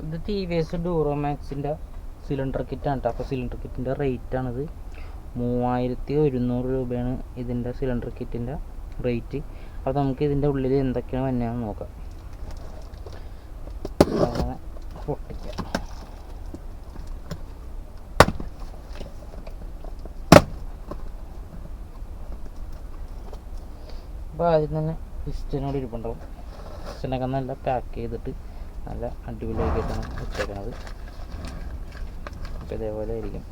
ഇത് T V S ഡൂറോമാക്സിൻ്റെ cylinder കിറ്റാണ് കേട്ടോ. അപ്പോൾ സിലിണ്ടർ കിറ്റിൻ്റെ റേറ്റാണിത് 3100 രൂപയാണ് ഇതിൻ്റെ സിലിണ്ടർ കിറ്റിൻ്റെ റേറ്റ്. അപ്പോൾ നമുക്ക് ഇതിൻ്റെ ഉള്ളിൽ എന്തൊക്കെയാണ് വന്നതെന്ന് നോക്കാം. അങ്ങനെ പൊട്ടിക്കാം. അപ്പോൾ ആദ്യം തന്നെ പിസ്റ്റനോട് ഇരിപ്പുണ്ടാവും. പിസ്റ്റനൊക്കെ നല്ല പാക്ക് ചെയ്തിട്ട് നല്ല അടിപൊളിയാക്കിയിട്ടാണ് വെച്ചേക്കണത്. അപ്പോൾ ഇതേപോലെ ആയിരിക്കും.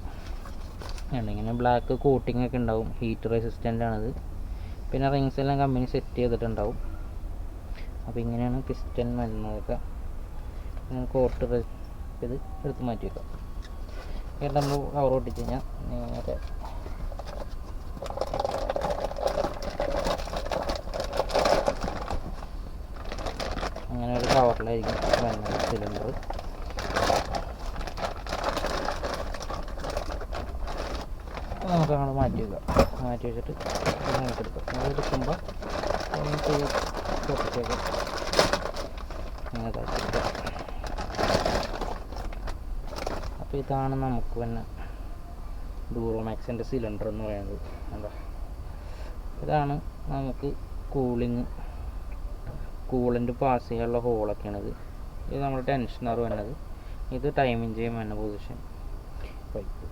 ഇങ്ങനെ ബ്ലാക്ക് കോട്ടിംഗ് ഒക്കെ ഉണ്ടാവും. ഹീറ്റ് റെസിസ്റ്റൻ്റ് ആണിത്. പിന്നെ റിങ്സ് എല്ലാം കമ്പനി സെറ്റ് ചെയ്തിട്ടുണ്ടാവും. അപ്പോൾ ഇങ്ങനെയാണ് പിസ്റ്റൺ വരുന്നതൊക്കെ. കോർട്ട് ഇത് എടുത്ത് മാറ്റി വെക്കാം. എന്നിട്ട് നമ്മൾ കവർ ഒട്ടിച്ച് കഴിഞ്ഞാൽ നേരെ അങ്ങനെ ഒരു കവറിലായിരിക്കും വരുന്നത് സിലിണ്ടർ. നമുക്ക് അങ്ങോട്ട് മാറ്റി വെക്കാം. മാറ്റി വെച്ചിട്ട് നമുക്ക് എടുക്കാം. നമ്മൾ എടുക്കുമ്പോൾ നമുക്ക് പൊട്ടിച്ചേക്കാം. അങ്ങനെ തയ്ച്ചെടുക്കാം. അപ്പോൾ ഇതാണ് നമുക്ക് പിന്നെ ഡൂറോമാക്സിൻ്റെ സിലിണ്ടർ എന്ന് പറയുന്നത്. എന്താ ഇതാണ് നമുക്ക് കൂളൻ്റ് പാസ് ചെയ്യാനുള്ള ഹോളൊക്കെയാണിത്. ഇത് നമ്മുടെ ടെൻഷനർ വരുന്നത്. ഇത് ടൈമിങ് ചെയ്യും വരുന്ന പൊസിഷൻ പൈപ്പ്.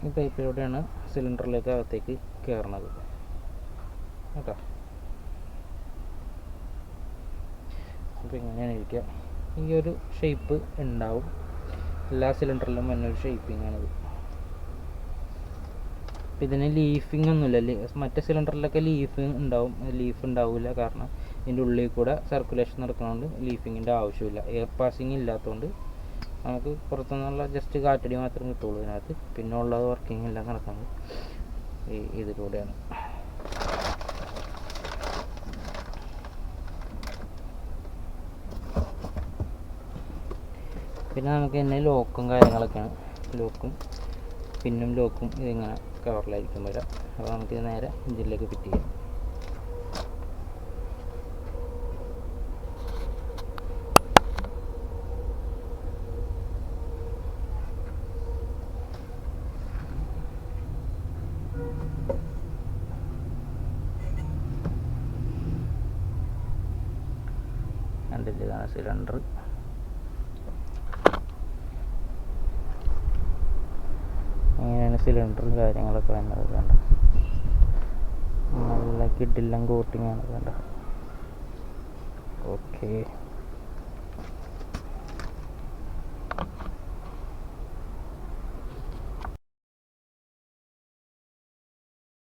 ഈ പൈപ്പിലൂടെയാണ് സിലിണ്ടറിലേക്ക് അകത്തേക്ക് കയറുന്നത് കേട്ടോ. അപ്പോൾ ഇങ്ങനെയാണ് ഇരിക്കുക. ഈ ഒരു ഷേപ്പ് ഉണ്ടാവും എല്ലാ സിലിണ്ടറിലും തന്നെ. ഒരു ഷേപ്പിംഗ് ആണിത്. അപ്പോൾ ഇതിന് ലീഫിങ് ഒന്നുമില്ല. മറ്റേ സിലിണ്ടറിലൊക്കെ ലീഫ് ഉണ്ടാവില്ല. കാരണം ഇതിൻ്റെ ഉള്ളിൽ കൂടെ സർക്കുലേഷൻ നടക്കുന്നതുകൊണ്ട് ലീഫിങ്ങിൻ്റെ ആവശ്യമില്ല. എയർ പാസിങ് ഇല്ലാത്തതുകൊണ്ട് നമുക്ക് പുറത്തുനിന്നുള്ള ജസ്റ്റ് കാറ്റടി മാത്രം കിട്ടുള്ളൂ ഇതിനകത്ത്. പിന്നെ ഉള്ളത് വർക്കിംഗ് എല്ലാം നടക്കുന്നത് ഇതിലൂടെയാണ്. പിന്നെ നമുക്ക് തന്നെ ലോക്കും കാര്യങ്ങളൊക്കെയാണ്. ലോക്കും ഇതിങ്ങനെ കവറിലായിരിക്കും വരാം. അപ്പോൾ നമുക്കിത് നേരെ എഞ്ചിനിലേക്ക് ഫിറ്റ് ചെയ്യാം. ഇതാണ് സിലിണ്ടർ. അങ്ങനെയാണ് സിലിണ്ടറും കാര്യങ്ങളൊക്കെ വരുന്നത്. വേണ്ട നല്ല കിഡിലും കോട്ടിങ്ങാണ്. വേണ്ട ഓക്കെ.